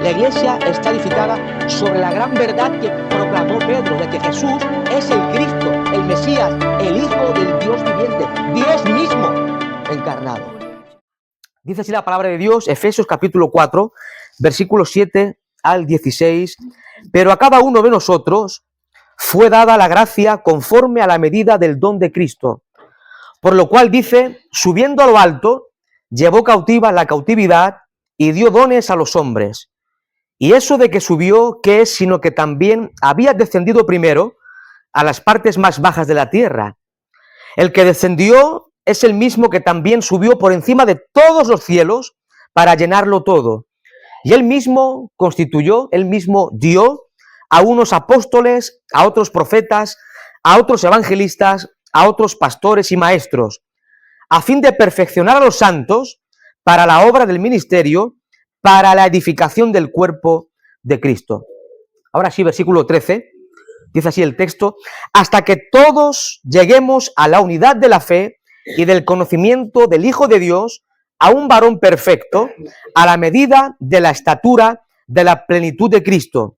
La iglesia está edificada sobre la gran verdad que proclamó Pedro, de que Jesús es el Cristo, el Mesías, el Hijo del Dios viviente, Dios mismo encarnado. Dice así la palabra de Dios, Efesios capítulo 4, versículos 7 al 16. Pero a cada uno de nosotros fue dada la gracia conforme a la medida del don de Cristo. Por lo cual dice, subiendo a lo alto, llevó cautiva la cautividad y dio dones a los hombres. Y eso de que subió, ¿qué es? Sino que también había descendido primero a las partes más bajas de la tierra. El que descendió es el mismo que también subió por encima de todos los cielos para llenarlo todo. Y él mismo constituyó, él mismo dio a unos apóstoles, a otros profetas, a otros evangelistas, a otros pastores y maestros, a fin de perfeccionar a los santos para la obra del ministerio, para la edificación del cuerpo de Cristo. Ahora sí, versículo 13, dice así el texto, hasta que todos lleguemos a la unidad de la fe y del conocimiento del Hijo de Dios, a un varón perfecto, a la medida de la estatura de la plenitud de Cristo,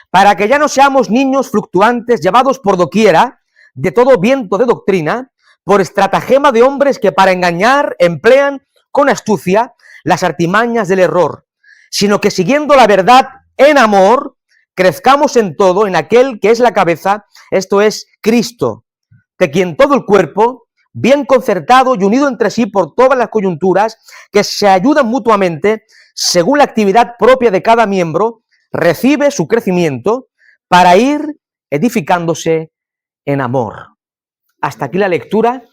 para que ya no seamos niños fluctuantes llevados por doquiera de todo viento de doctrina, por estratagema de hombres que para engañar emplean con astucia las artimañas del error, sino que siguiendo la verdad en amor, crezcamos en todo en aquel que es la cabeza, esto es Cristo, de quien todo el cuerpo, bien concertado y unido entre sí por todas las coyunturas, que se ayudan mutuamente, según la actividad propia de cada miembro, recibe su crecimiento para ir edificándose en amor. Hasta aquí la lectura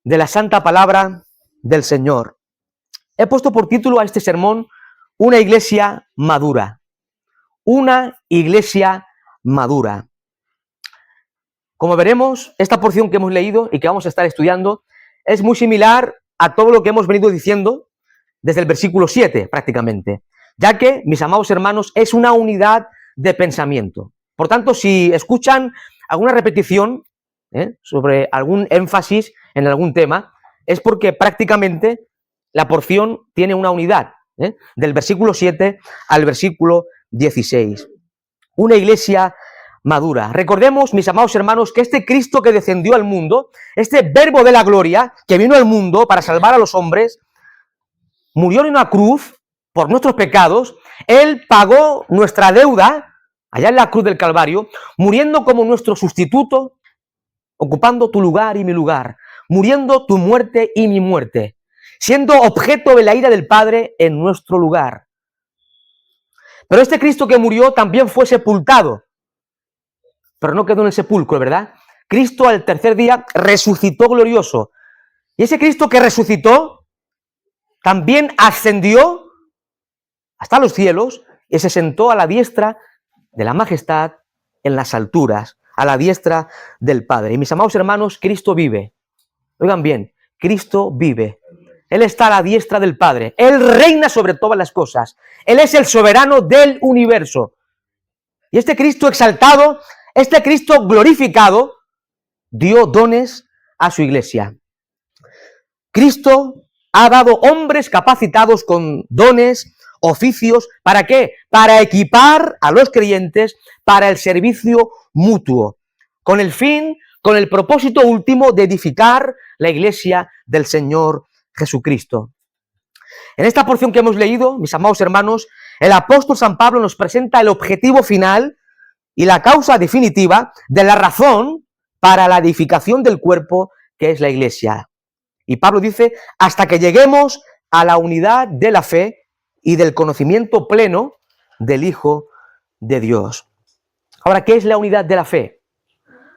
de la santa palabra del Señor. He puesto por título a este sermón, una iglesia madura. Una iglesia madura. Como veremos, esta porción que hemos leído y que vamos a estar estudiando es muy similar a todo lo que hemos venido diciendo desde el versículo 7 prácticamente, ya que, mis amados hermanos, es una unidad de pensamiento. Por tanto, si escuchan alguna repetición sobre algún énfasis en algún tema, es porque prácticamente la porción tiene una unidad, del versículo 7 al versículo 16. Una iglesia madura. Recordemos, mis amados hermanos, que este Cristo que descendió al mundo, este verbo de la gloria que vino al mundo para salvar a los hombres, murió en una cruz por nuestros pecados. Él pagó nuestra deuda allá en la cruz del Calvario, muriendo como nuestro sustituto, ocupando tu lugar y mi lugar, muriendo tu muerte y mi muerte, siendo objeto de la ira del Padre en nuestro lugar. Pero este Cristo que murió también fue sepultado, pero no quedó en el sepulcro, ¿verdad? Cristo al tercer día resucitó glorioso. Y ese Cristo que resucitó también ascendió hasta los cielos y se sentó a la diestra de la majestad en las alturas, a la diestra del Padre. Y mis amados hermanos, Cristo vive. Oigan bien, Cristo vive. Él está a la diestra del Padre. Él reina sobre todas las cosas. Él es el soberano del universo. Y este Cristo exaltado, este Cristo glorificado, dio dones a su iglesia. Cristo ha dado hombres capacitados con dones, oficios, ¿para qué? Para equipar a los creyentes para el servicio mutuo, con el fin, con el propósito último de edificar la iglesia del Señor Jesucristo. En esta porción que hemos leído, mis amados hermanos, el apóstol San Pablo nos presenta el objetivo final y la causa definitiva de la razón para la edificación del cuerpo que es la iglesia. Y Pablo dice, hasta que lleguemos a la unidad de la fe y del conocimiento pleno del Hijo de Dios. Ahora, ¿qué es la unidad de la fe?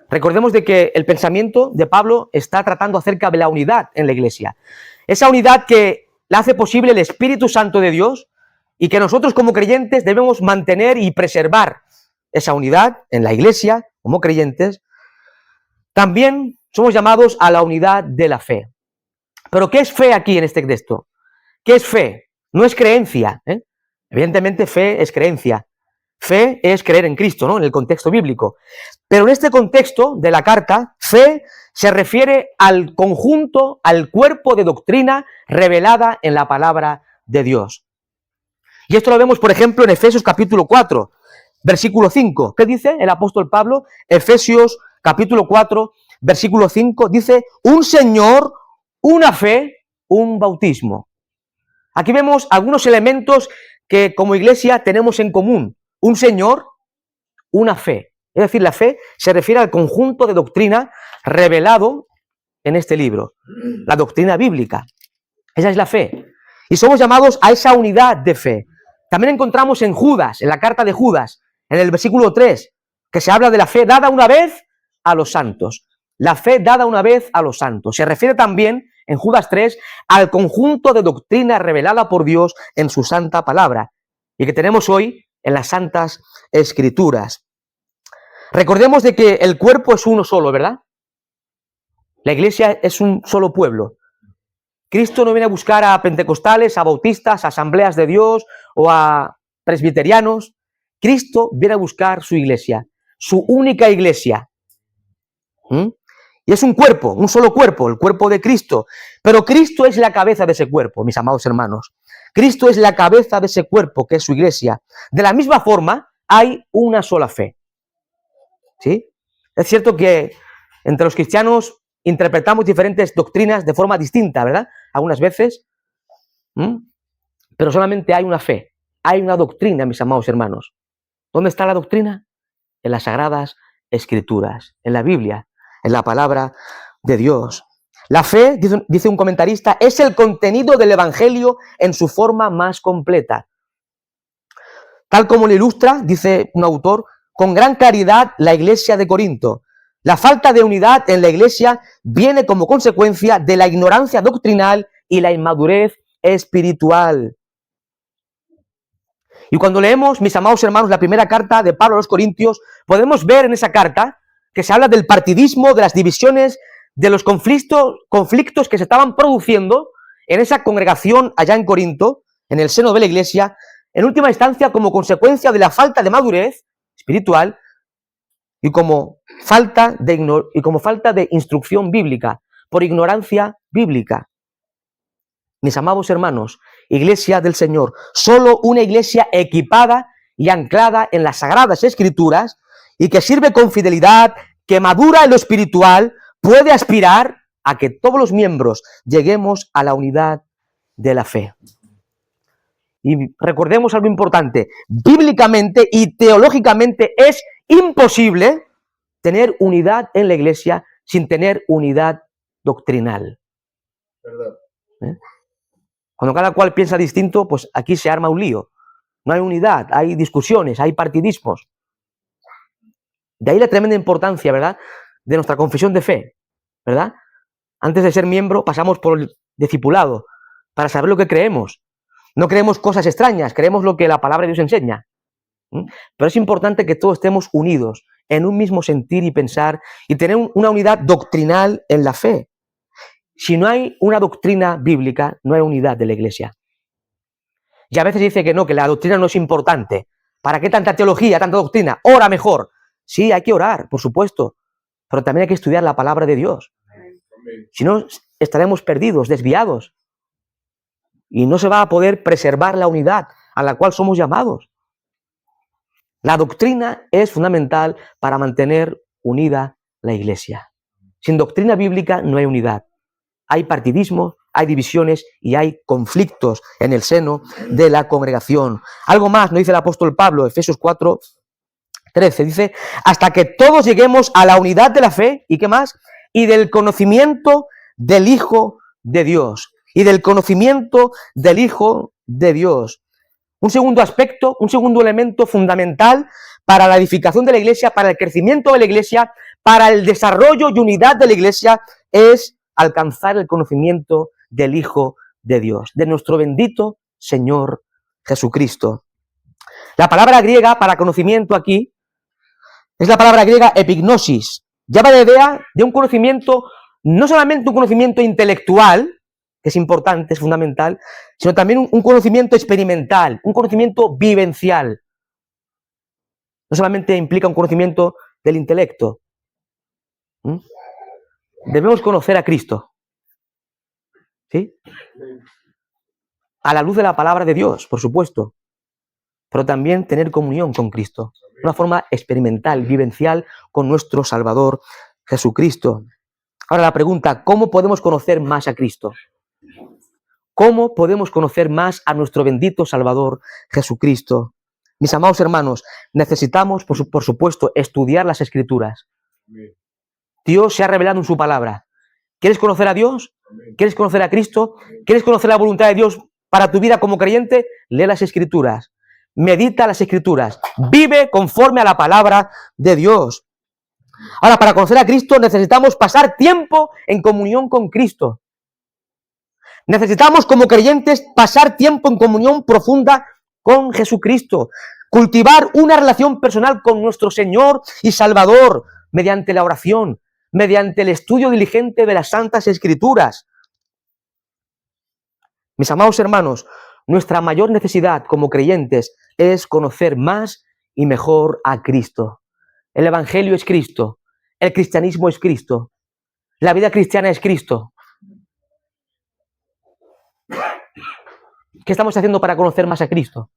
Recordemos de que el pensamiento de Pablo está tratando acerca de la unidad en la iglesia. Esa unidad que la hace posible el Espíritu Santo de Dios y que nosotros como creyentes debemos mantener y preservar esa unidad en la iglesia como creyentes. También somos llamados a la unidad de la fe. ¿Pero qué es fe aquí en este texto? ¿Qué es fe? No es creencia, Evidentemente fe es creencia. Fe es creer en Cristo, ¿no? En el contexto bíblico. Pero en este contexto de la carta, fe se refiere al conjunto, al cuerpo de doctrina revelada en la palabra de Dios. Y esto lo vemos, por ejemplo, en Efesios capítulo 4, versículo 5. ¿Qué dice el apóstol Pablo? Efesios capítulo 4, versículo 5, dice, un Señor, una fe, un bautismo. Aquí vemos algunos elementos que como iglesia tenemos en común. Un Señor, una fe. Es decir, la fe se refiere al conjunto de doctrina revelado en este libro. La doctrina bíblica. Esa es la fe. Y somos llamados a esa unidad de fe. También encontramos en Judas, en la carta de Judas, en el versículo 3, que se habla de la fe dada una vez a los santos. La fe dada una vez a los santos. Se refiere también, en Judas 3, al conjunto de doctrina revelada por Dios en su santa palabra y que tenemos hoy en las santas escrituras. Recordemos de que el cuerpo es uno solo, ¿verdad? La iglesia es un solo pueblo. Cristo no viene a buscar a pentecostales, a bautistas, a asambleas de Dios o a presbiterianos. Cristo viene a buscar su iglesia, su única iglesia. Y es un cuerpo, un solo cuerpo, el cuerpo de Cristo. Pero Cristo es la cabeza de ese cuerpo, mis amados hermanos. Cristo es la cabeza de ese cuerpo, que es su iglesia. De la misma forma, hay una sola fe. ¿Sí? Es cierto que entre los cristianos interpretamos diferentes doctrinas de forma distinta, ¿verdad? Algunas veces. Pero solamente hay una fe. Hay una doctrina, mis amados hermanos. ¿Dónde está la doctrina? En las sagradas escrituras, en la Biblia, en la palabra de Dios. La fe, dice un comentarista, es el contenido del evangelio en su forma más completa. Tal como lo ilustra, dice un autor, con gran claridad la iglesia de Corinto. La falta de unidad en la iglesia viene como consecuencia de la ignorancia doctrinal y la inmadurez espiritual. Y cuando leemos, mis amados hermanos, la primera carta de Pablo a los Corintios, podemos ver en esa carta que se habla del partidismo, de las divisiones, de los conflictos que se estaban produciendo en esa congregación allá en Corinto, en el seno de la iglesia, en última instancia como consecuencia de la falta de madurez espiritual y como falta de instrucción bíblica, por ignorancia bíblica. Mis amados hermanos, iglesia del Señor, solo una iglesia equipada y anclada en las sagradas escrituras y que sirve con fidelidad, que madura en lo espiritual, puede aspirar a que todos los miembros lleguemos a la unidad de la fe. Y recordemos algo importante, bíblicamente y teológicamente es imposible tener unidad en la iglesia sin tener unidad doctrinal. ¿Verdad? Cuando cada cual piensa distinto, pues aquí se arma un lío. No hay unidad, hay discusiones, hay partidismos. De ahí la tremenda importancia, ¿verdad?, de nuestra confesión de fe, ¿verdad? Antes de ser miembro pasamos por el discipulado para saber lo que creemos. No creemos cosas extrañas, creemos lo que la palabra de Dios enseña. Pero es importante que todos estemos unidos en un mismo sentir y pensar y tener una unidad doctrinal en la fe. Si no hay una doctrina bíblica, no hay unidad de la iglesia. Y a veces dice que no, que la doctrina no es importante. ¿Para qué tanta teología, tanta doctrina? Ora mejor. Sí, hay que orar, por supuesto, pero también hay que estudiar la palabra de Dios. Si no, estaremos perdidos, desviados. Y no se va a poder preservar la unidad a la cual somos llamados. La doctrina es fundamental para mantener unida la iglesia. Sin doctrina bíblica no hay unidad. Hay partidismo, hay divisiones y hay conflictos en el seno de la congregación. Algo más nos dice el apóstol Pablo, Efesios 4, 13, dice, hasta que todos lleguemos a la unidad de la fe, ¿y qué más? Y del conocimiento del Hijo de Dios. Y del conocimiento del Hijo de Dios. Un segundo aspecto, un segundo elemento fundamental para la edificación de la iglesia, para el crecimiento de la iglesia, para el desarrollo y unidad de la iglesia, es alcanzar el conocimiento del Hijo de Dios, de nuestro bendito Señor Jesucristo. La palabra griega para conocimiento aquí es la palabra griega epignosis. Lleva la idea de un conocimiento, no solamente un conocimiento intelectual, que es importante, es fundamental, sino también un conocimiento experimental, un conocimiento vivencial. No solamente implica un conocimiento del intelecto. Debemos conocer a Cristo. ¿Sí? A la luz de la palabra de Dios, por supuesto. pero también tener comunión con Cristo, de una forma experimental, vivencial con nuestro Salvador Jesucristo. Ahora la pregunta, ¿cómo podemos conocer más a Cristo? ¿Cómo podemos conocer más a nuestro bendito Salvador Jesucristo? Mis amados hermanos, necesitamos, por supuesto, estudiar las Escrituras. Dios se ha revelado en su palabra. ¿Quieres conocer a Dios? ¿Quieres conocer a Cristo? ¿Quieres conocer la voluntad de Dios para tu vida como creyente? Lee las Escrituras. Medita las Escrituras. Vive conforme a la palabra de Dios. Ahora, para conocer a Cristo necesitamos pasar tiempo en comunión con Cristo. Necesitamos, como creyentes, pasar tiempo en comunión profunda con Jesucristo. Cultivar una relación personal con nuestro Señor y Salvador mediante la oración, mediante el estudio diligente de las Santas Escrituras. Mis amados hermanos, nuestra mayor necesidad como creyentes es conocer más y mejor a Cristo. El Evangelio es Cristo, el cristianismo es Cristo, la vida cristiana es Cristo. ¿Qué estamos haciendo para conocer más a Cristo?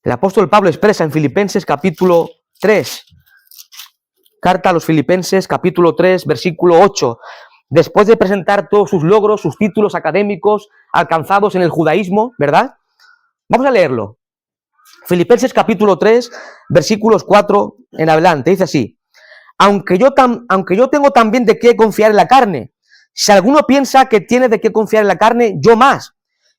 El apóstol Pablo expresa en Filipenses capítulo 3, carta a los Filipenses capítulo 3, versículo 8, después de presentar todos sus logros, sus títulos académicos alcanzados en el judaísmo, ¿verdad? Vamos a leerlo. Filipenses capítulo 3, versículos 4 en adelante, dice así: aunque yo tengo también de qué confiar en la carne, si alguno piensa que tiene de qué confiar en la carne, yo más,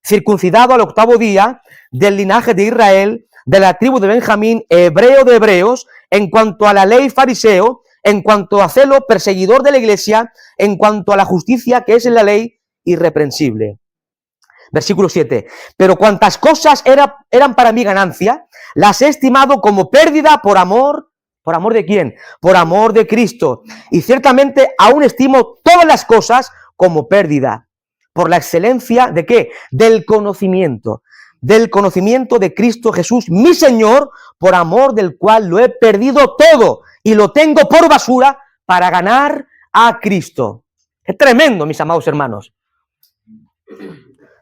circuncidado al 8º día, del linaje de Israel, de la tribu de Benjamín, hebreo de hebreos, en cuanto a la ley fariseo, en cuanto a celo perseguidor de la iglesia, en cuanto a la justicia que es en la ley, irreprensible. Versículo 7. Pero cuantas cosas eran para mi ganancia, las he estimado como pérdida por amor. ¿Por amor de quién? Por amor de Cristo. Y ciertamente aún estimo todas las cosas como pérdida. ¿Por la excelencia de qué? Del conocimiento de Cristo Jesús, mi Señor, por amor del cual lo he perdido todo y lo tengo por basura para ganar a Cristo. Es tremendo, mis amados hermanos.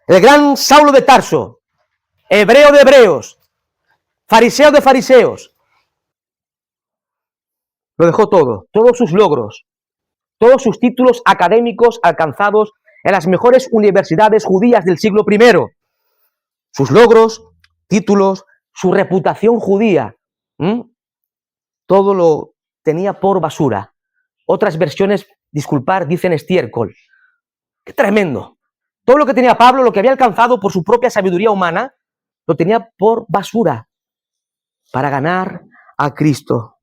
El gran Saulo de Tarso, hebreo de hebreos, fariseo de fariseos, lo dejó todo, todos sus logros, todos sus títulos académicos alcanzados en las mejores universidades judías del siglo I, sus logros, títulos, su reputación judía, todo lo tenía por basura. Otras versiones, disculpar, dicen estiércol. ¡Qué tremendo! Todo lo que tenía Pablo, lo que había alcanzado por su propia sabiduría humana, lo tenía por basura para ganar a Cristo,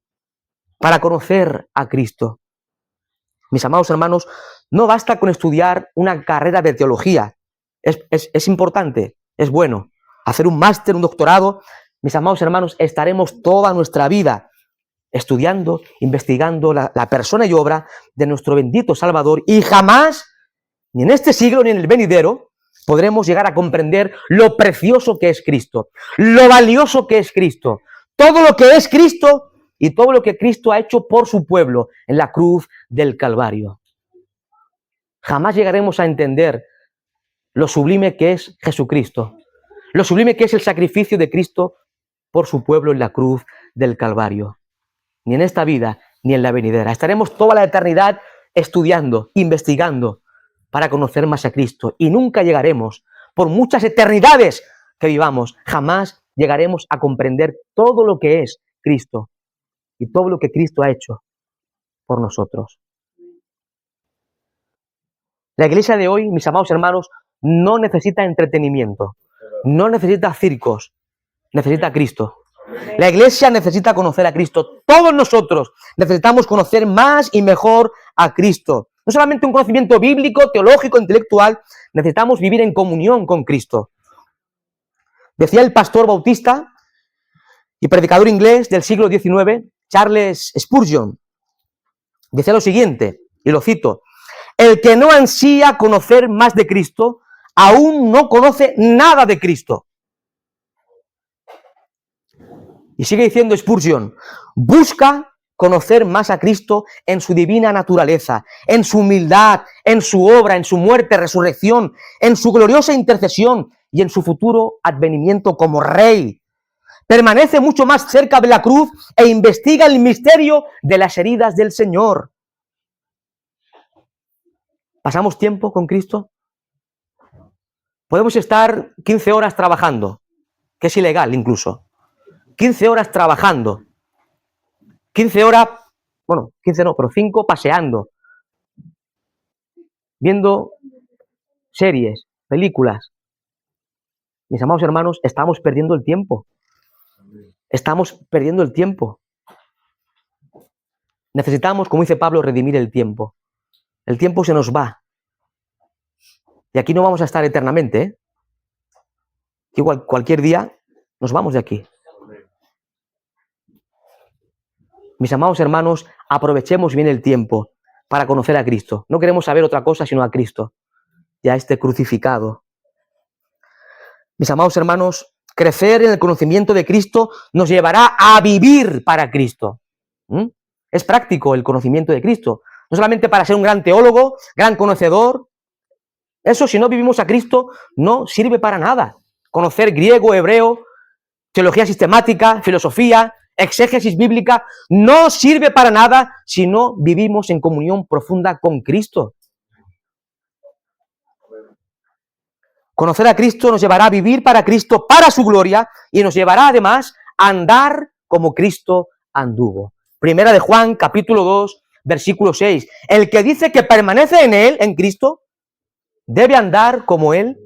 para conocer a Cristo. Mis amados hermanos, no basta con estudiar una carrera de teología. Es importante, es bueno. Hacer un máster, un doctorado. Mis amados hermanos, estaremos toda nuestra vida estudiando, investigando la persona y obra de nuestro bendito Salvador, y jamás, ni en este siglo ni en el venidero, podremos llegar a comprender lo precioso que es Cristo, lo valioso que es Cristo, todo lo que es Cristo y todo lo que Cristo ha hecho por su pueblo en la cruz del Calvario. Jamás llegaremos a entender lo sublime que es Jesucristo, lo sublime que es el sacrificio de Cristo por su pueblo en la cruz del Calvario. Ni en esta vida, ni en la venidera. Estaremos toda la eternidad estudiando, investigando, para conocer más a Cristo. Y nunca llegaremos, por muchas eternidades que vivamos, jamás llegaremos a comprender todo lo que es Cristo y todo lo que Cristo ha hecho por nosotros. La iglesia de hoy, mis amados hermanos, no necesita entretenimiento, no necesita circos, necesita a Cristo. La iglesia necesita conocer a Cristo. Todos nosotros necesitamos conocer más y mejor a Cristo. No solamente un conocimiento bíblico, teológico, intelectual, necesitamos vivir en comunión con Cristo. Decía el pastor bautista y predicador inglés del siglo XIX, Charles Spurgeon, decía lo siguiente, y lo cito: el que no ansía conocer más de Cristo, aún no conoce nada de Cristo. Y sigue diciendo Spurgeon: busca conocer más a Cristo en su divina naturaleza, en su humildad, en su obra, en su muerte, resurrección, en su gloriosa intercesión, y en su futuro advenimiento como rey. Permanece mucho más cerca de la cruz e investiga el misterio de las heridas del Señor. ¿Pasamos tiempo con Cristo? Podemos estar 15 horas trabajando, que es ilegal incluso. 15 horas trabajando. 15 horas, bueno, 15 no, pero 5 paseando. Viendo series, películas. Mis amados hermanos, estamos perdiendo el tiempo. Estamos perdiendo el tiempo. Necesitamos, como dice Pablo, redimir el tiempo. El tiempo se nos va. Y aquí no vamos a estar eternamente, ¿eh? Igual, cualquier día nos vamos de aquí. Mis amados hermanos, aprovechemos bien el tiempo para conocer a Cristo. No queremos saber otra cosa sino a Cristo y a este crucificado. Mis amados hermanos, crecer en el conocimiento de Cristo nos llevará a vivir para Cristo. Es práctico el conocimiento de Cristo. No solamente para ser un gran teólogo, gran conocedor. Eso, si no vivimos a Cristo, no sirve para nada. Conocer griego, hebreo, teología sistemática, filosofía, exégesis bíblica, no sirve para nada si no vivimos en comunión profunda con Cristo. Conocer a Cristo nos llevará a vivir para Cristo, para su gloria, y nos llevará además a andar como Cristo anduvo. Primera de Juan, capítulo 2, versículo 6. El que dice que permanece en Él, en Cristo, debe andar como Él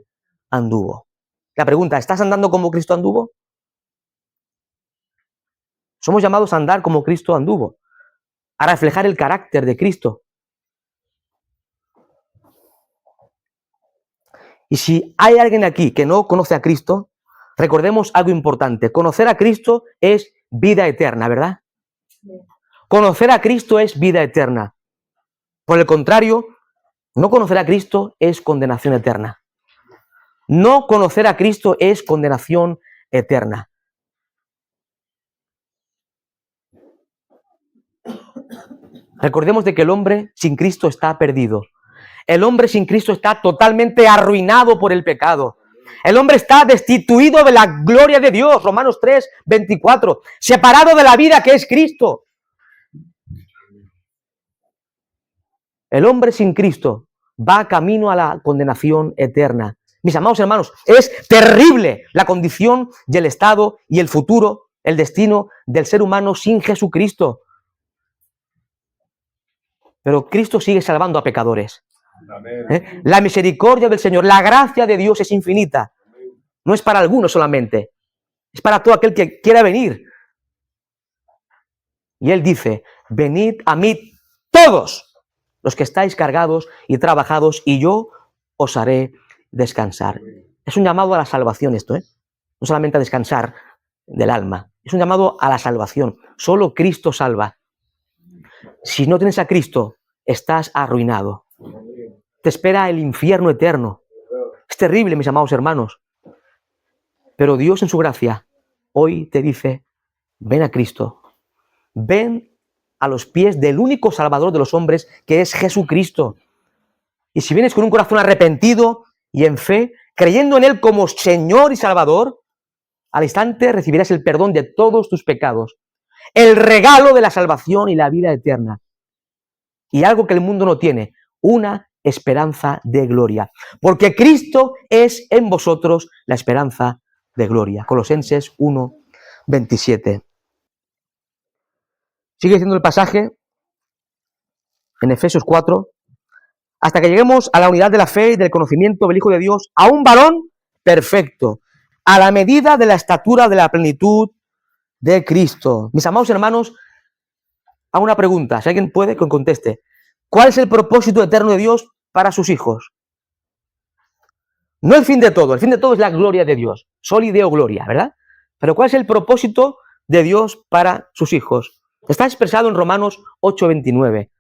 anduvo. La pregunta, ¿estás andando como Cristo anduvo? Somos llamados a andar como Cristo anduvo, a reflejar el carácter de Cristo. Y si hay alguien aquí que no conoce a Cristo, recordemos algo importante. Conocer a Cristo es vida eterna, ¿verdad? Conocer a Cristo es vida eterna. Por el contrario, no conocer a Cristo es condenación eterna. No conocer a Cristo es condenación eterna. Recordemos de que el hombre sin Cristo está perdido. El hombre sin Cristo está totalmente arruinado por el pecado. El hombre está destituido de la gloria de Dios. Romanos 3, 24. Separado de la vida que es Cristo. El hombre sin Cristo va camino a la condenación eterna. Mis amados hermanos, es terrible la condición y el estado y el futuro, el destino del ser humano sin Jesucristo. Pero Cristo sigue salvando a pecadores. La misericordia del Señor, la gracia de Dios es infinita. No es para algunos solamente, es para todo aquel que quiera venir. Y Él dice, venid a mí todos los que estáis cargados y trabajados, y yo os haré descansar. Es un llamado a la salvación esto, ¿eh? No solamente a descansar del alma, es un llamado a la salvación. Solo Cristo salva. Si no tienes a Cristo, estás arruinado. Te espera el infierno eterno. Es terrible, mis amados hermanos. Pero Dios en su gracia hoy te dice, ven a Cristo. Ven a los pies del único Salvador de los hombres, que es Jesucristo. Y si vienes con un corazón arrepentido y en fe, creyendo en Él como Señor y Salvador, al instante recibirás el perdón de todos tus pecados, el regalo de la salvación y la vida eterna. Y algo que el mundo no tiene, una esperanza de gloria. Porque Cristo es en vosotros la esperanza de gloria. Colosenses 1, 27. Sigue diciendo el pasaje en Efesios 4, hasta que lleguemos a la unidad de la fe y del conocimiento del Hijo de Dios, a un varón perfecto, a la medida de la estatura de la plenitud de Cristo. Mis amados hermanos, hago una pregunta, si alguien puede, que conteste. ¿Cuál es el propósito eterno de Dios para sus hijos? No el fin de todo es la gloria de Dios, soli deo gloria, ¿verdad? Pero ¿cuál es el propósito de Dios para sus hijos? Está expresado en Romanos 8, 29.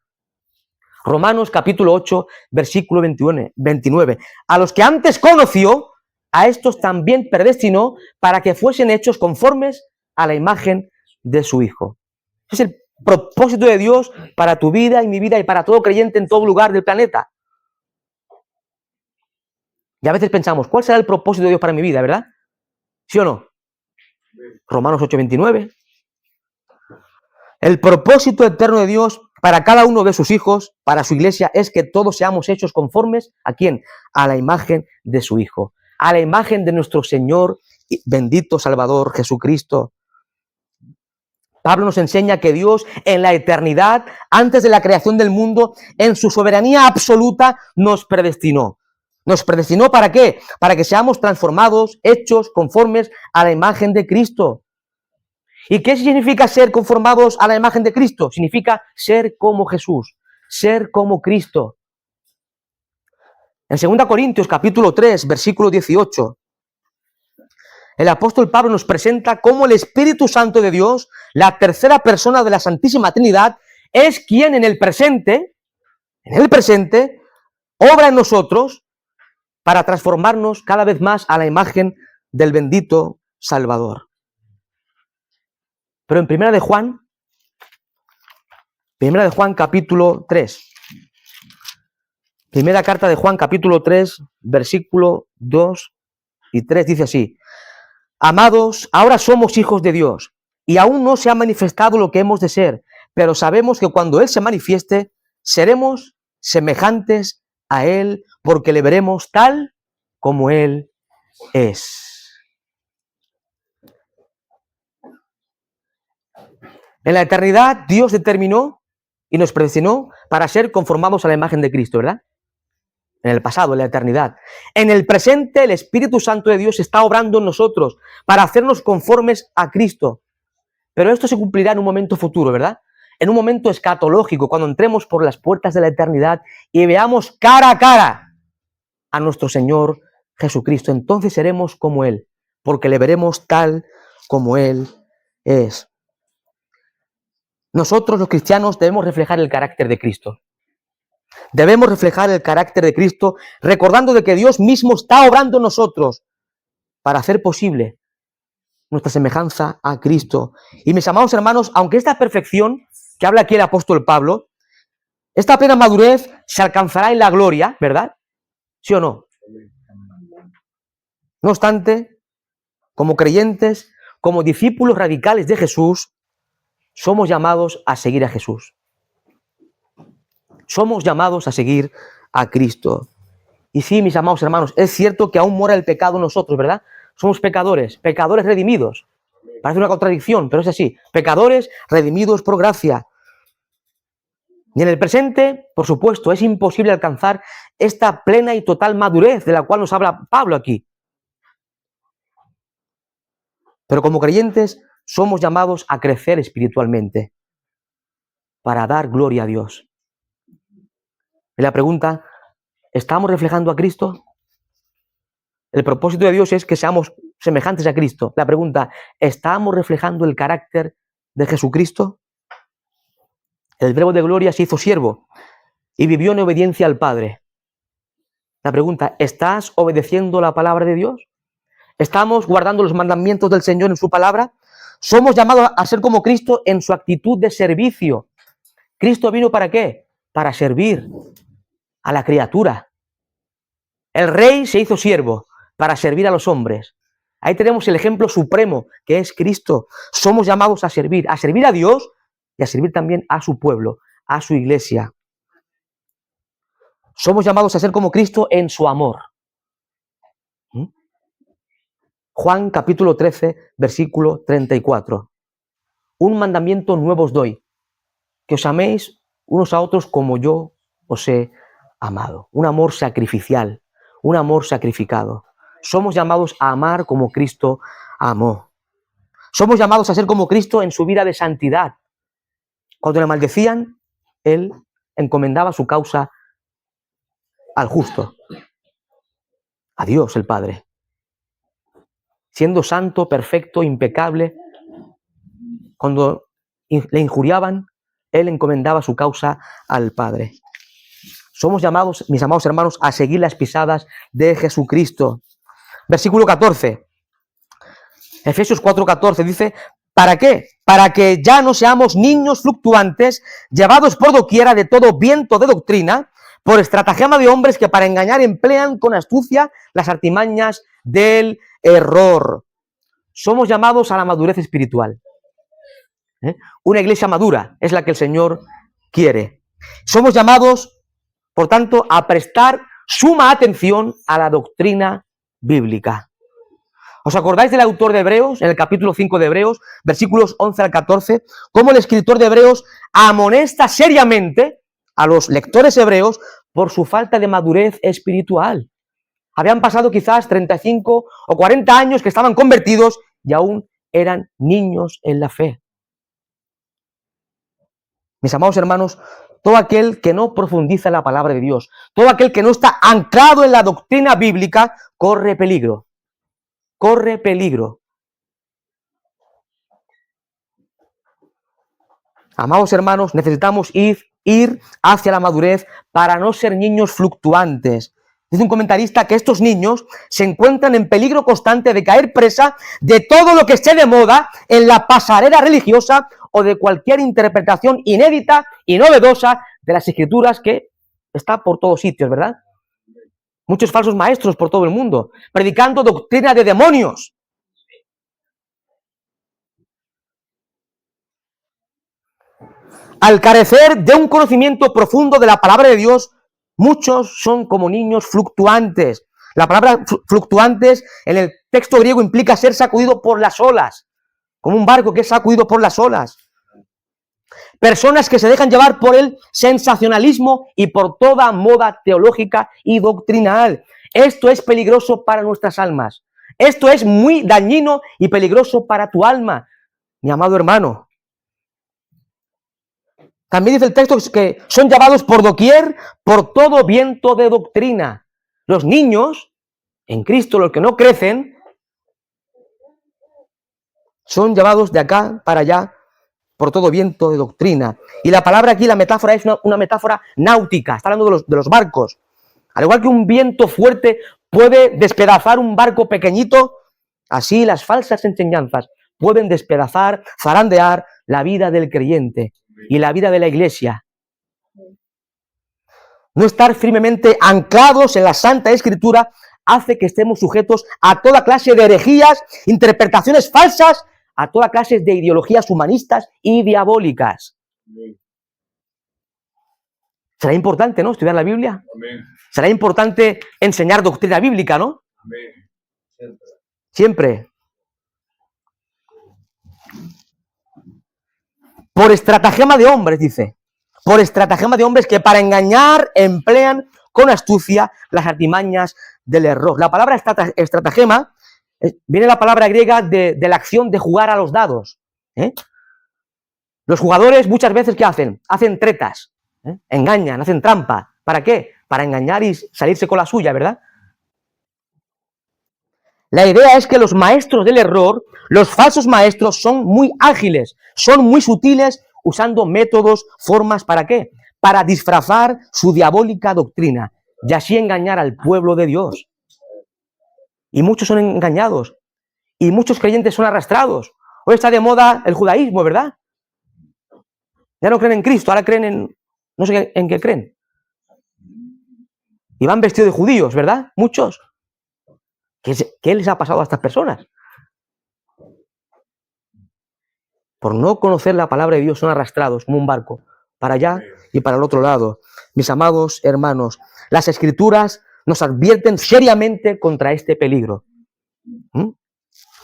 Romanos capítulo 8, versículo 29. A los que antes conoció, a estos también predestinó para que fuesen hechos conformes a la imagen de su Hijo. Es el propósito de Dios para tu vida y mi vida y para todo creyente en todo lugar del planeta. Y a veces pensamos, ¿cuál será el propósito de Dios para mi vida, verdad? ¿Sí o no? Romanos 8:29. El propósito eterno de Dios para cada uno de sus hijos, para su iglesia, es que todos seamos hechos conformes, ¿a quién? A la imagen de su Hijo, a la imagen de nuestro Señor, bendito Salvador Jesucristo. Pablo nos enseña que Dios en la eternidad, antes de la creación del mundo, en su soberanía absoluta, nos predestinó. ¿Nos predestinó para qué? Para que seamos transformados, hechos conformes a la imagen de Cristo. ¿Y qué significa ser conformados a la imagen de Cristo? Significa ser como Jesús, ser como Cristo. En 2 Corintios capítulo 3, versículo 18, el apóstol Pablo nos presenta cómo el Espíritu Santo de Dios, la tercera persona de la Santísima Trinidad, es quien en el presente, obra en nosotros para transformarnos cada vez más a la imagen del bendito Salvador. Pero en Primera de Juan capítulo 3, primera carta de Juan capítulo 3, versículo 2 y 3 dice así: Amados, ahora somos hijos de Dios, y aún no se ha manifestado lo que hemos de ser, pero sabemos que cuando Él se manifieste, seremos semejantes a Él, porque le veremos tal como Él es. En la eternidad, Dios determinó y nos predestinó para ser conformados a la imagen de Cristo, ¿verdad? En el pasado, en la eternidad. En el presente, el Espíritu Santo de Dios está obrando en nosotros para hacernos conformes a Cristo. Pero esto se cumplirá en un momento futuro, ¿verdad? En un momento escatológico, cuando entremos por las puertas de la eternidad y veamos cara a cara a nuestro Señor Jesucristo. Entonces seremos como Él, porque le veremos tal como Él es. Nosotros los cristianos debemos reflejar el carácter de Cristo. Debemos reflejar el carácter de Cristo, recordando de que Dios mismo está obrando en nosotros para hacer posible nuestra semejanza a Cristo. Y mis amados hermanos, aunque esta perfección que habla aquí el apóstol Pablo, esta plena madurez se alcanzará en la gloria, ¿verdad? ¿Sí o no? No obstante, como creyentes, como discípulos radicales de Jesús, somos llamados a seguir a Jesús. Somos llamados a seguir a Cristo. Y sí, mis amados hermanos, es cierto que aún mora el pecado en nosotros, ¿verdad? Somos pecadores redimidos. Parece una contradicción, pero es así. Pecadores redimidos por gracia. Y en el presente, por supuesto, es imposible alcanzar esta plena y total madurez de la cual nos habla Pablo aquí. Pero como creyentes, somos llamados a crecer espiritualmente para dar gloria a Dios. Y la pregunta, ¿estamos reflejando a Cristo? El propósito de Dios es que seamos semejantes a Cristo. La pregunta, ¿estamos reflejando el carácter de Jesucristo? El Verbo de gloria se hizo siervo y vivió en obediencia al Padre. La pregunta, ¿estás obedeciendo la palabra de Dios? ¿Estamos guardando los mandamientos del Señor en su palabra? Somos llamados a ser como Cristo en su actitud de servicio. ¿Cristo vino para qué? Para servir a la criatura. El Rey se hizo siervo para servir a los hombres. Ahí tenemos el ejemplo supremo, que es Cristo. Somos llamados a servir a Dios y a servir también a su pueblo, a su iglesia. Somos llamados a ser como Cristo en su amor. Juan capítulo 13, versículo 34. Un mandamiento nuevo os doy, que os améis unos a otros como yo os he amado. Un amor sacrificial, un amor sacrificado. Somos llamados a amar como Cristo amó. Somos llamados a ser como Cristo en su vida de santidad. Cuando le maldecían, Él encomendaba su causa al justo, a Dios el Padre. Siendo santo, perfecto, impecable, cuando le injuriaban, Él encomendaba su causa al Padre. Somos llamados, mis amados hermanos, a seguir las pisadas de Jesucristo. Versículo 14. Efesios 4:14 dice, ¿para qué? Para que ya no seamos niños fluctuantes, llevados por doquiera de todo viento de doctrina, por estratagema de hombres que para engañar emplean con astucia las artimañas del error. Somos llamados a la madurez espiritual. Una iglesia madura es la que el Señor quiere. Somos llamados, por tanto, a prestar suma atención a la doctrina bíblica. ¿Os acordáis del autor de Hebreos, en el capítulo 5 de Hebreos, versículos 11 al 14, cómo el escritor de Hebreos amonesta seriamente a los lectores hebreos por su falta de madurez espiritual? Habían pasado quizás 35 o 40 años que estaban convertidos y aún eran niños en la fe. Mis amados hermanos, todo aquel que no profundiza en la palabra de Dios, todo aquel que no está anclado en la doctrina bíblica, corre peligro. Corre peligro. Amados hermanos, necesitamos ir hacia la madurez para no ser niños fluctuantes. Dice un comentarista que estos niños se encuentran en peligro constante de caer presa de todo lo que esté de moda en la pasarela religiosa o de cualquier interpretación inédita y novedosa de las Escrituras que está por todos sitios, ¿verdad? Muchos falsos maestros por todo el mundo, predicando doctrina de demonios. Al carecer de un conocimiento profundo de la palabra de Dios, muchos son como niños fluctuantes. La palabra fluctuantes en el texto griego implica ser sacudido por las olas, como un barco que es sacudido por las olas. Personas que se dejan llevar por el sensacionalismo y por toda moda teológica y doctrinal. Esto es peligroso para nuestras almas. Esto es muy dañino y peligroso para tu alma, mi amado hermano. También dice el texto que son llevados por doquier, por todo viento de doctrina. Los niños, en Cristo, los que no crecen, son llevados de acá para allá por todo viento de doctrina. Y la palabra aquí, la metáfora, es una metáfora náutica. Está hablando de los barcos. Al igual que un viento fuerte puede despedazar un barco pequeñito, así las falsas enseñanzas pueden despedazar, zarandear la vida del creyente y la vida de la iglesia. No estar firmemente anclados en la Santa Escritura hace que estemos sujetos a toda clase de herejías, interpretaciones falsas, a toda clase de ideologías humanistas y diabólicas. Será importante, ¿no?, estudiar la Biblia. Amén. Será importante enseñar doctrina bíblica, ¿no? Amén. Siempre. Por estratagema de hombres, dice. Por estratagema de hombres que para engañar emplean con astucia las artimañas del error. La palabra estratagema viene la palabra griega de la acción de jugar a los dados. Los jugadores muchas veces, ¿qué hacen? Hacen tretas, engañan, hacen trampa. ¿Para qué? Para engañar y salirse con la suya, ¿verdad? La idea es que los maestros del error, los falsos maestros, son muy ágiles, son muy sutiles, usando métodos, formas, ¿para qué? Para disfrazar su diabólica doctrina y así engañar al pueblo de Dios. Y muchos son engañados, y muchos creyentes son arrastrados. Hoy está de moda el judaísmo, ¿verdad? Ya no creen en Cristo, ahora creen en... no sé en qué creen. Y van vestidos de judíos, ¿verdad? Muchos. ¿Qué les ha pasado a estas personas? Por no conocer la palabra de Dios son arrastrados como un barco, para allá y para el otro lado. Mis amados hermanos, las Escrituras nos advierten seriamente contra este peligro.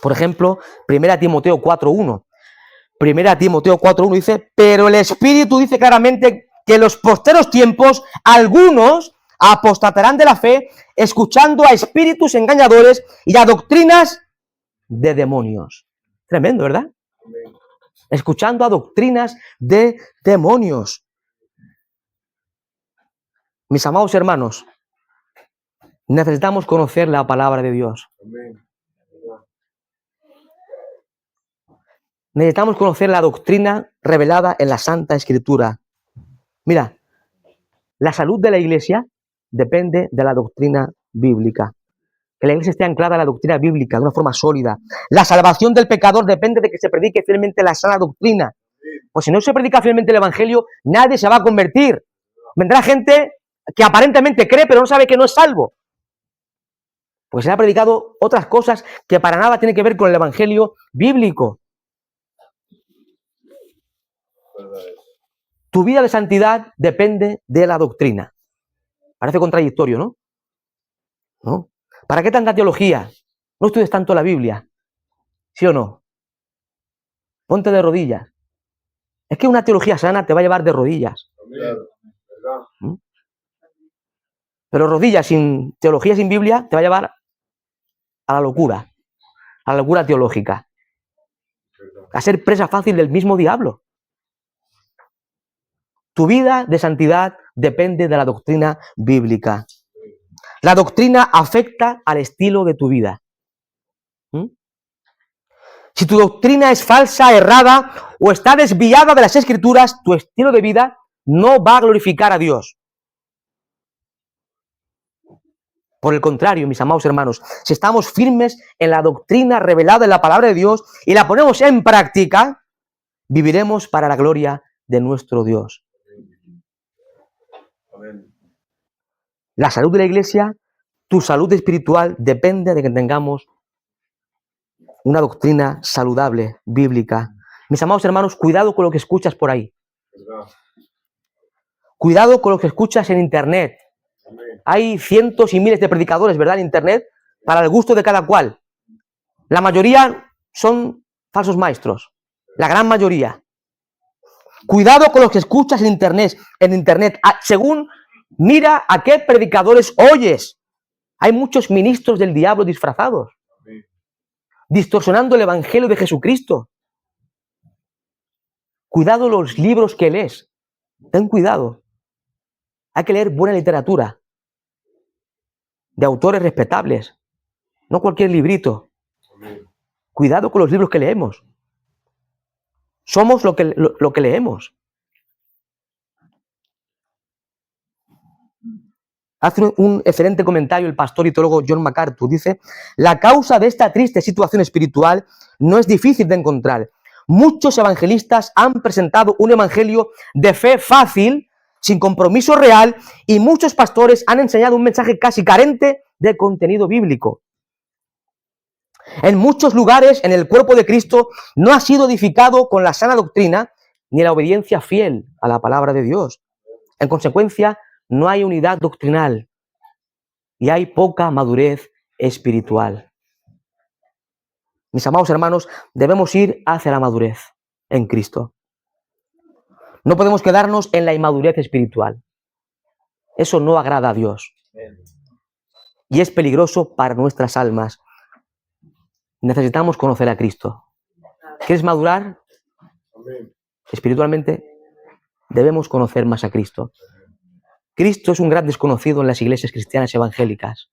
Por ejemplo, 1 Timoteo 4:1. 1 Timoteo 4:1 dice, pero el Espíritu dice claramente que en los posteros tiempos algunos apostatarán de la fe, escuchando a espíritus engañadores y a doctrinas de demonios. Tremendo, ¿verdad? Amén. Escuchando a doctrinas de demonios. Mis amados hermanos, necesitamos conocer la palabra de Dios. Amén. Necesitamos conocer la doctrina revelada en la Santa Escritura. Mira, la salud de la iglesia depende de la doctrina bíblica. Que la iglesia esté anclada a la doctrina bíblica de una forma sólida. La salvación del pecador depende de que se predique fielmente la sana doctrina. Pues si no se predica fielmente el evangelio, nadie se va a convertir. Vendrá gente que aparentemente cree pero no sabe que no es salvo. Porque se le ha predicado otras cosas que para nada tienen que ver con el evangelio bíblico. Tu vida de santidad depende de la doctrina. Parece contradictorio, ¿no? ¿No? ¿Para qué tanta teología? No estudies tanto la Biblia. ¿Sí o no? Ponte de rodillas. Es que una teología sana te va a llevar de rodillas. ¿Mm? Pero rodillas sin teología, sin Biblia, te va a llevar a la locura teológica. A ser presa fácil del mismo diablo. Tu vida de santidad depende de la doctrina bíblica. La doctrina afecta al estilo de tu vida. ¿Mm? Si tu doctrina es falsa, errada o está desviada de las Escrituras, tu estilo de vida no va a glorificar a Dios. Por el contrario, mis amados hermanos, si estamos firmes en la doctrina revelada en la palabra de Dios y la ponemos en práctica, viviremos para la gloria de nuestro Dios. Amén. La salud de la iglesia, tu salud espiritual, depende de que tengamos una doctrina saludable, bíblica. Mis amados hermanos, cuidado con lo que escuchas por ahí. Cuidado con lo que escuchas en Internet. Hay cientos y miles de predicadores, ¿verdad?, en Internet, para el gusto de cada cual. La mayoría son falsos maestros. La gran mayoría. Cuidado con lo que escuchas en Internet. Según mira a qué predicadores oyes. Hay muchos ministros del diablo disfrazados, distorsionando el evangelio de Jesucristo. Cuidado los libros que lees. Ten cuidado. Hay que leer buena literatura, de autores respetables, no cualquier librito. Cuidado con los libros que leemos. Somos lo que leemos. Hace un excelente comentario el pastor y teólogo John MacArthur. Dice: la causa de esta triste situación espiritual no es difícil de encontrar. Muchos evangelistas han presentado un evangelio de fe fácil, sin compromiso real, y muchos pastores han enseñado un mensaje casi carente de contenido bíblico. En muchos lugares, en el cuerpo de Cristo, no ha sido edificado con la sana doctrina ni la obediencia fiel a la palabra de Dios. En consecuencia, no hay unidad doctrinal y hay poca madurez espiritual. Mis amados hermanos, debemos ir hacia la madurez en Cristo. No podemos quedarnos en la inmadurez espiritual. Eso no agrada a Dios. Y es peligroso para nuestras almas. Necesitamos conocer a Cristo. ¿Quieres madurar espiritualmente? Debemos conocer más a Cristo. Cristo es un gran desconocido en las iglesias cristianas evangélicas.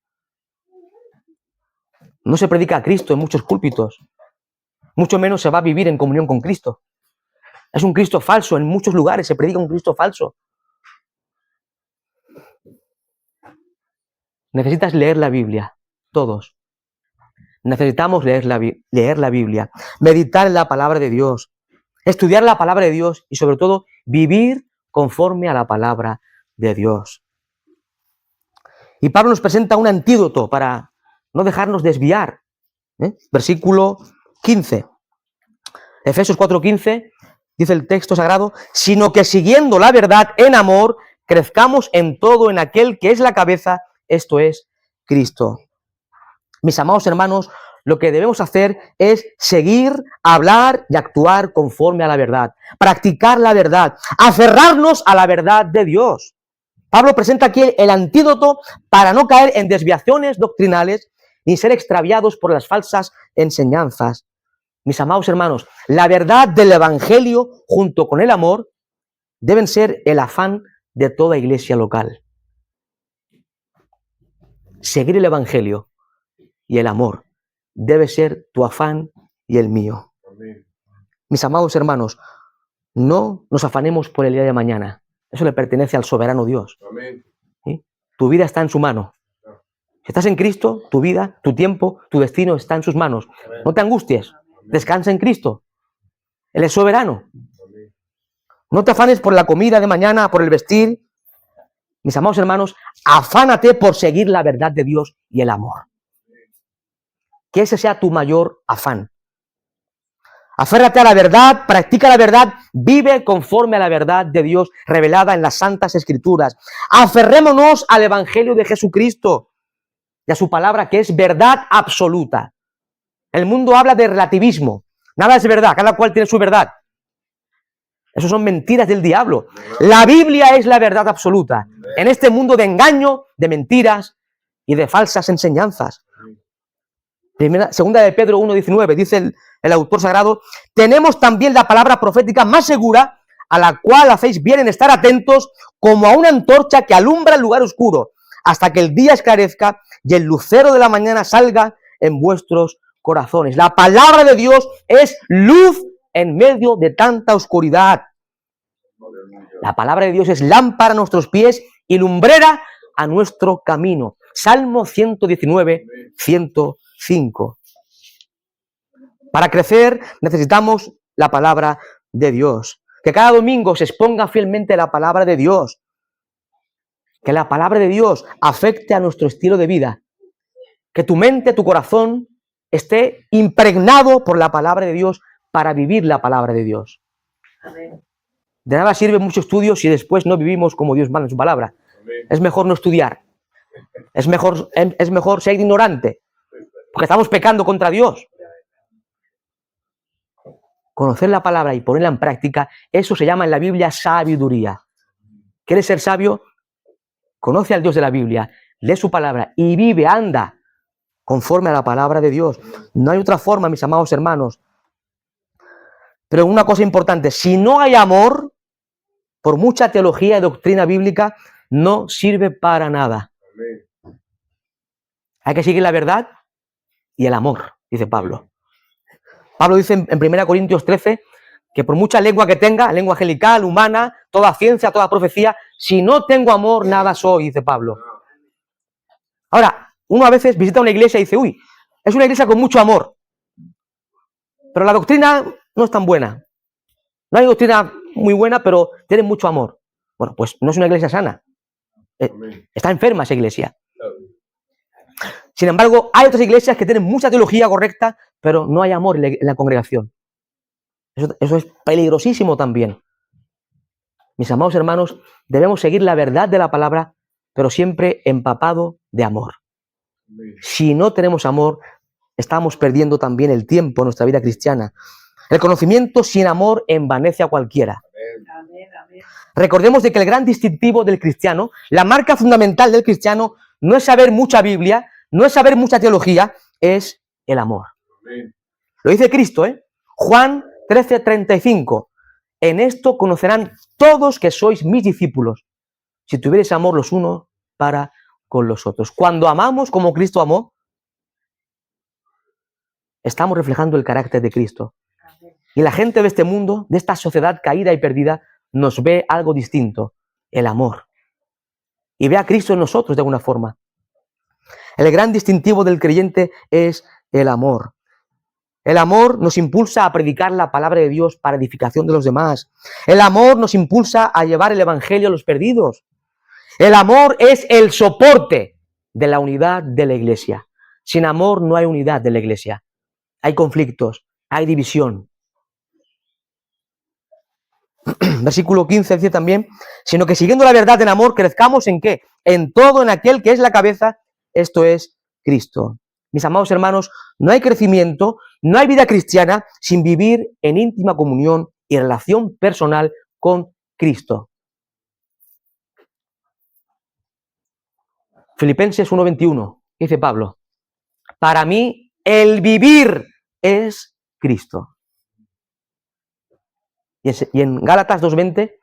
No se predica a Cristo en muchos púlpitos. Mucho menos se va a vivir en comunión con Cristo. Es un Cristo falso. En muchos lugares se predica un Cristo falso. Necesitas leer la Biblia. Todos. Necesitamos leer la Biblia. Meditar en la palabra de Dios. Estudiar la palabra de Dios y sobre todo vivir conforme a la palabra de Dios. Y Pablo nos presenta un antídoto para no dejarnos desviar. Versículo 15. Efesios 4:15 dice el texto sagrado: sino que siguiendo la verdad en amor, crezcamos en todo en aquel que es la cabeza, esto es Cristo. Mis amados hermanos, lo que debemos hacer es seguir, hablar y actuar conforme a la verdad, practicar la verdad, aferrarnos a la verdad de Dios. Pablo presenta aquí el antídoto para no caer en desviaciones doctrinales ni ser extraviados por las falsas enseñanzas. Mis amados hermanos, la verdad del evangelio junto con el amor deben ser el afán de toda iglesia local. Seguir el evangelio y el amor debe ser tu afán y el mío. Amén. Mis amados hermanos, no nos afanemos por el día de mañana. Eso le pertenece al soberano Dios. Amén. ¿Sí? Tu vida está en su mano. Si estás en Cristo, tu vida, tu tiempo, tu destino está en sus manos. Amén. No te angusties. Amén. Descansa en Cristo. Él es soberano. Amén. No te afanes por la comida de mañana, por el vestir. Mis amados hermanos, afánate por seguir la verdad de Dios y el amor. Que ese sea tu mayor afán. Aférrate a la verdad, practica la verdad, vive conforme a la verdad de Dios revelada en las Santas Escrituras. Aferrémonos al Evangelio de Jesucristo y a su palabra, que es verdad absoluta. El mundo habla de relativismo. Nada es verdad, cada cual tiene su verdad. Eso son mentiras del diablo. La Biblia es la verdad absoluta. En este mundo de engaño, de mentiras y de falsas enseñanzas. Segunda de Pedro 1:19, dice el autor sagrado: tenemos también la palabra profética más segura, a la cual hacéis bien en estar atentos, como a una antorcha que alumbra el lugar oscuro, hasta que el día esclarezca y el lucero de la mañana salga en vuestros corazones. La palabra de Dios es luz en medio de tanta oscuridad. La palabra de Dios es lámpara a nuestros pies y lumbrera a nuestro camino. Salmo 119, 105. Para crecer necesitamos la palabra de Dios. Que cada domingo se exponga fielmente la palabra de Dios. Que la palabra de Dios afecte a nuestro estilo de vida. Que tu mente, tu corazón esté impregnado por la palabra de Dios para vivir la palabra de Dios. Amén. De nada sirve mucho estudio si después no vivimos como Dios manda en su palabra. Amén. Es mejor no estudiar. Es mejor ser ignorante, porque estamos pecando contra Dios. Conocer la palabra y ponerla en práctica, eso se llama en la Biblia sabiduría. ¿Quieres ser sabio? Conoce al Dios de la Biblia, lee su palabra y vive, anda conforme a la palabra de Dios. No hay otra forma, mis amados hermanos. Pero una cosa importante, si no hay amor, por mucha teología y doctrina bíblica, no sirve para nada. Hay que seguir la verdad y el amor, dice Pablo. Pablo dice en 1 Corintios 13 que por mucha lengua que tenga, lengua angelical, humana, toda ciencia, toda profecía, si no tengo amor, nada soy, dice Pablo. Ahora, uno a veces visita una iglesia y dice, uy, es una iglesia con mucho amor, pero la doctrina no es tan buena. No hay doctrina muy buena, pero tiene mucho amor. Bueno, pues no es una iglesia sana. Está enferma esa iglesia. Sin embargo, hay otras iglesias que tienen mucha teología correcta, pero no hay amor en la congregación. Eso es peligrosísimo también. Mis amados hermanos, debemos seguir la verdad de la palabra, pero siempre empapado de amor. Si no tenemos amor, estamos perdiendo también el tiempo en nuestra vida cristiana. El conocimiento sin amor envanece a cualquiera. Recordemos de que el gran distintivo del cristiano, la marca fundamental del cristiano, no es saber mucha Biblia, no es saber mucha teología, es el amor. Amén. Lo dice Cristo, Juan 13:35. En esto conocerán todos que sois mis discípulos, si tuvierais amor los unos para con los otros. Cuando amamos como Cristo amó, estamos reflejando el carácter de Cristo. Y la gente de este mundo, de esta sociedad caída y perdida, nos ve algo distinto, el amor. Y ve a Cristo en nosotros de alguna forma. El gran distintivo del creyente es el amor. El amor nos impulsa a predicar la palabra de Dios para edificación de los demás. El amor nos impulsa a llevar el evangelio a los perdidos. El amor es el soporte de la unidad de la iglesia. Sin amor no hay unidad de la iglesia. Hay conflictos, hay división. Versículo 15 dice también, sino que siguiendo la verdad en amor, crezcamos ¿en qué? En todo, en aquel que es la cabeza, esto es Cristo. Mis amados hermanos, no hay crecimiento, no hay vida cristiana sin vivir en íntima comunión y relación personal con Cristo. Filipenses 1:21, dice Pablo, para mí el vivir es Cristo. Y en Gálatas 2:20,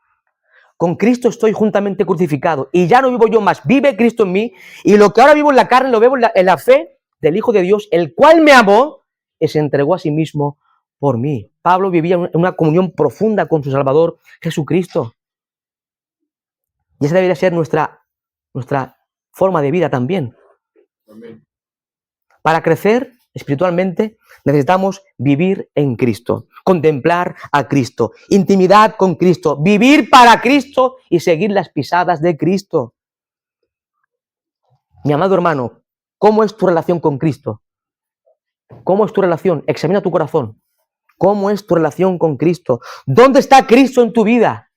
con Cristo estoy juntamente crucificado y ya no vivo yo más, vive Cristo en mí, y lo que ahora vivo en la carne lo vivo en la fe del Hijo de Dios, el cual me amó y se entregó a sí mismo por mí. Pablo vivía en una comunión profunda con su Salvador Jesucristo. Y esa debería ser nuestra forma de vida también. Amén. Para crecer espiritualmente necesitamos vivir en Cristo, contemplar a Cristo, intimidad con Cristo, vivir para Cristo y seguir las pisadas de Cristo. Mi amado hermano, ¿cómo es tu relación con Cristo? ¿Cómo es tu relación? Examina tu corazón. ¿Cómo es tu relación con Cristo? ¿Dónde está Cristo en tu vida?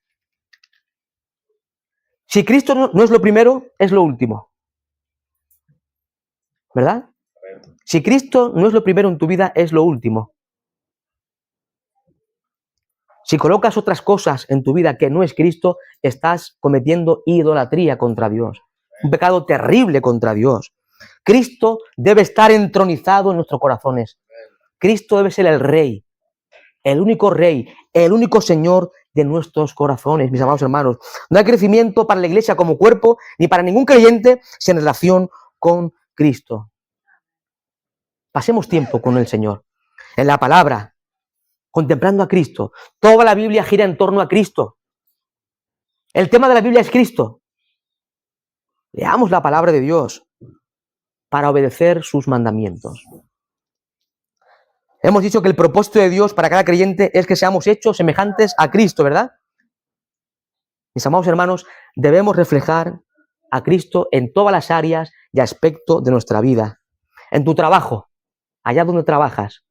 Si Cristo no es lo primero, es lo último. ¿Verdad? Si Cristo no es lo primero en tu vida, es lo último. Si colocas otras cosas en tu vida que no es Cristo, estás cometiendo idolatría contra Dios. Un pecado terrible contra Dios. Cristo debe estar entronizado en nuestros corazones. Cristo debe ser el Rey, el único Señor de nuestros corazones, mis amados hermanos. No hay crecimiento para la iglesia como cuerpo, ni para ningún creyente sin relación con Cristo. Pasemos tiempo con el Señor, en la palabra, contemplando a Cristo. Toda la Biblia gira en torno a Cristo. El tema de la Biblia es Cristo. Leamos la palabra de Dios para obedecer sus mandamientos. Hemos dicho que el propósito de Dios para cada creyente es que seamos hechos semejantes a Cristo, ¿verdad? Mis amados hermanos, debemos reflejar a Cristo en todas las áreas y aspectos de nuestra vida. En tu trabajo, allá donde trabajas,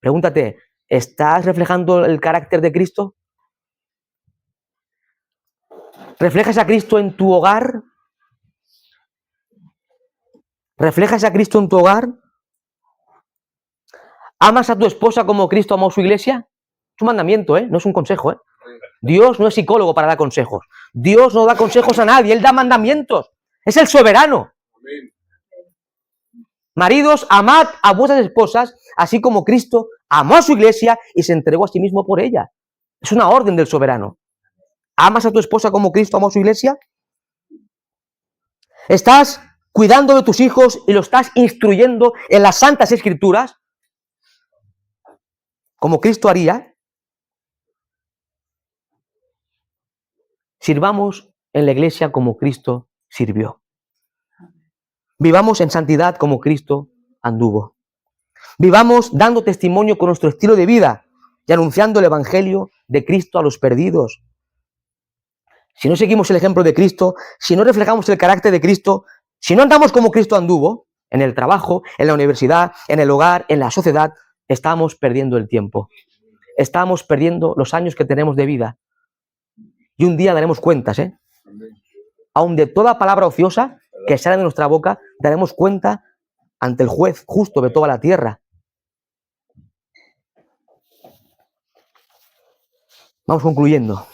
pregúntate, ¿estás reflejando el carácter de Cristo? ¿Reflejas a Cristo en tu hogar? ¿Reflejas a Cristo en tu hogar? ¿Amas a tu esposa como Cristo amó a su iglesia? Es un mandamiento, no es un consejo. Dios no es psicólogo para dar consejos. Dios no da consejos a nadie, Él da mandamientos. Es el soberano. Maridos, amad a vuestras esposas, así como Cristo amó a su iglesia y se entregó a sí mismo por ella. Es una orden del soberano. ¿Amas a tu esposa como Cristo amó a su iglesia? ¿Estás cuidando de tus hijos y lo estás instruyendo en las santas escrituras? Como Cristo haría. Sirvamos en la iglesia como Cristo sirvió. Vivamos en santidad como Cristo anduvo. Vivamos dando testimonio con nuestro estilo de vida y anunciando el evangelio de Cristo a los perdidos. Si no seguimos el ejemplo de Cristo, si no reflejamos el carácter de Cristo, si no andamos como Cristo anduvo, en el trabajo, en la universidad, en el hogar, en la sociedad, estamos perdiendo el tiempo. Estamos perdiendo los años que tenemos de vida. Y un día daremos cuentas, Aun de toda palabra ociosa que sale de nuestra boca, daremos cuenta ante el juez justo de toda la tierra. Vamos concluyendo.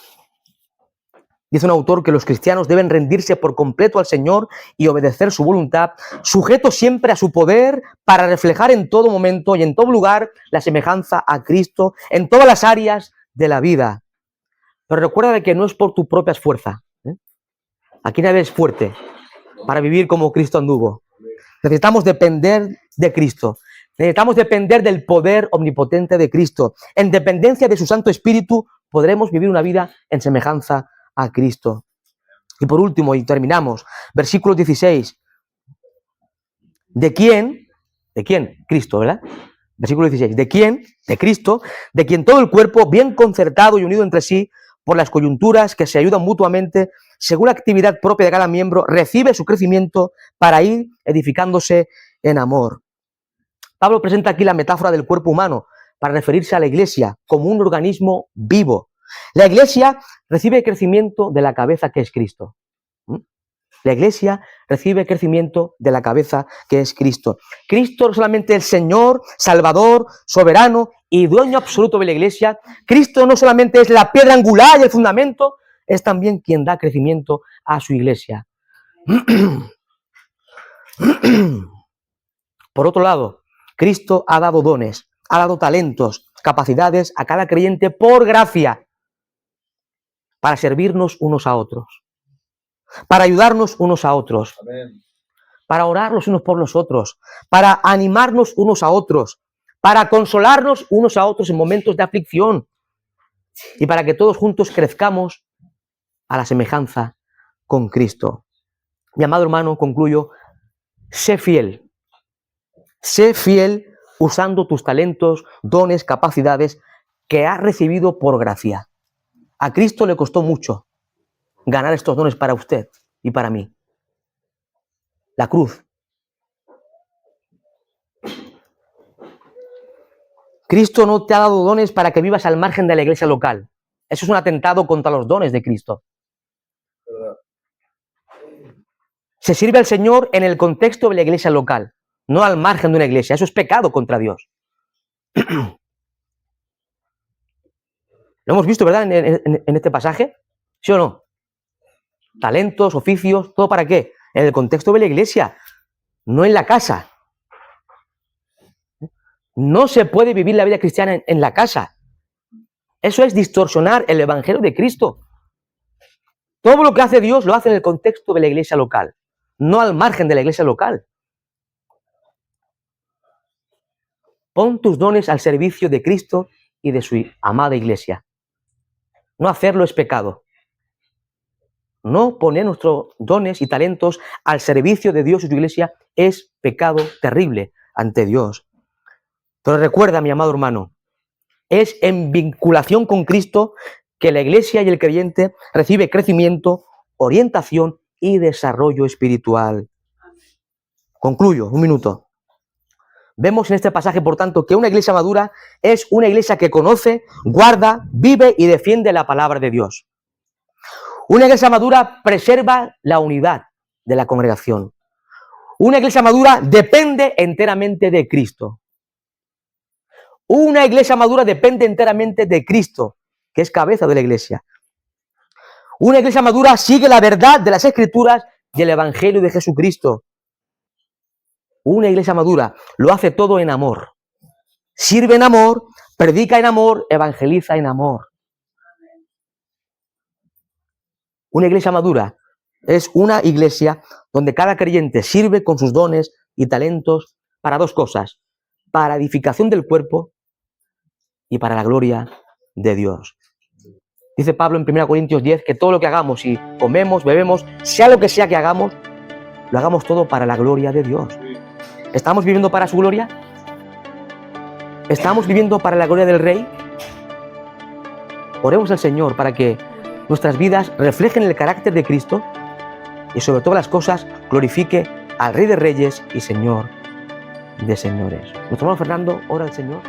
Dice un autor que los cristianos deben rendirse por completo al Señor y obedecer su voluntad, sujetos siempre a su poder para reflejar en todo momento y en todo lugar la semejanza a Cristo en todas las áreas de la vida. Pero recuerda de que no es por tu propia fuerza. Aquí nadie es fuerte para vivir como Cristo anduvo. Necesitamos depender de Cristo. Necesitamos depender del poder omnipotente de Cristo. En dependencia de su Santo Espíritu podremos vivir una vida en semejanza a Cristo. Y por último, y terminamos, versículo 16. ¿De quién? ¿De quién? Cristo, ¿verdad? Versículo 16. ¿De quién? De Cristo, de quien todo el cuerpo, bien concertado y unido entre sí, por las coyunturas que se ayudan mutuamente, según la actividad propia de cada miembro, recibe su crecimiento para ir edificándose en amor. Pablo presenta aquí la metáfora del cuerpo humano para referirse a la iglesia como un organismo vivo. La iglesia recibe crecimiento de la cabeza que es Cristo. La iglesia recibe crecimiento de la cabeza que es Cristo. Cristo no solamente es Señor, Salvador, soberano y dueño absoluto de la iglesia. Cristo no solamente es la piedra angular y el fundamento, es también quien da crecimiento a su iglesia. Por otro lado, Cristo ha dado dones, ha dado talentos, capacidades a cada creyente por gracia para servirnos unos a otros, para ayudarnos unos a otros, amén, para orar los unos por los otros, para animarnos unos a otros, para consolarnos unos a otros en momentos de aflicción y para que todos juntos crezcamos a la semejanza con Cristo. Mi amado hermano, concluyo, sé fiel usando tus talentos, dones, capacidades que has recibido por gracia. A Cristo le costó mucho ganar estos dones para usted y para mí. la cruz. Cristo no te ha dado dones para que vivas al margen de la iglesia local. Eso es un atentado contra los dones de Cristo. Se sirve al Señor en el contexto de la iglesia local, no al margen de una iglesia. Eso es pecado contra Dios. Lo hemos visto, ¿verdad? En este pasaje. ¿Sí o no? Talentos, oficios, ¿todo para qué? En el contexto de la iglesia, no en la casa. No se puede vivir la vida cristiana en la casa. Eso es distorsionar el evangelio de Cristo. Todo lo que hace Dios lo hace en el contexto de la iglesia local, no al margen de la iglesia local. Pon tus dones al servicio de Cristo y de su amada iglesia. No hacerlo es pecado. No poner nuestros dones y talentos al servicio de Dios y su iglesia es pecado terrible ante Dios. Pero recuerda, mi amado hermano, es en vinculación con Cristo que la iglesia y el creyente recibe crecimiento, orientación y desarrollo espiritual. Concluyo, un minuto. Vemos en este pasaje, por tanto, que una iglesia madura es una iglesia que conoce, guarda, vive y defiende la palabra de Dios. Una iglesia madura preserva la unidad de la congregación. Una iglesia madura depende enteramente de Cristo. Una iglesia madura depende enteramente de Cristo, que es cabeza de la iglesia. Una iglesia madura sigue la verdad de las Escrituras y el Evangelio de Jesucristo. Una iglesia madura lo hace todo en amor. Sirve en amor, predica en amor, evangeliza en amor. Una iglesia madura es una iglesia donde cada creyente sirve con sus dones y talentos para dos cosas: para edificación del cuerpo y para la gloria de Dios. Dice Pablo en 1 Corintios 10 que todo lo que hagamos, si comemos, bebemos, sea lo que sea que hagamos, lo hagamos todo para la gloria de Dios. ¿Estamos viviendo para su gloria? ¿Estamos viviendo para la gloria del Rey? Oremos al Señor para que nuestras vidas reflejen el carácter de Cristo y sobre todas las cosas glorifique al Rey de Reyes y Señor de Señores. Nuestro hermano Fernando ora al Señor.